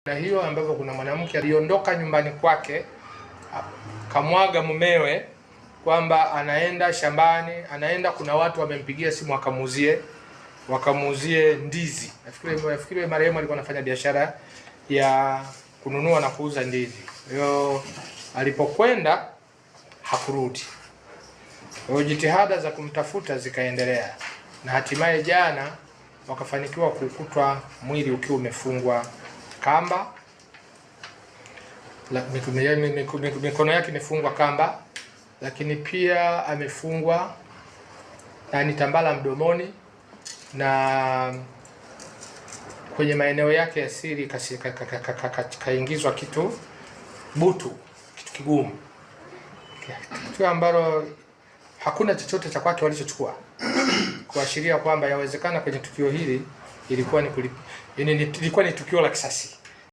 Na hiyo ambapo kuna mwanamke aliondoka nyumbani kwake kamwaga mumewe kwamba anaenda shambani, kuna watu wamempigia simu wakamuuzie ndizi. Nafikiri marehemu alikuwa anafanya biashara ya kununua na kuuza ndizi. Hiyo alipokwenda hakurudi. Kwa jitihada za kumtafuta zikaendelea na hatimaye jana wakafanikiwa kukutwa mwili ukiwa umefungwa kamba, mikono yake imefungwa kamba, lakini pia amefungwa tambala mdomoni na kwenye maeneo yake ya siri kaingizwa kitu kigumu, kitu ambalo hakuna chochote cha kwake walichochukua, kuashiria kwamba yawezekana kwenye tukio hili ilikuwa ni tukio la kisasi.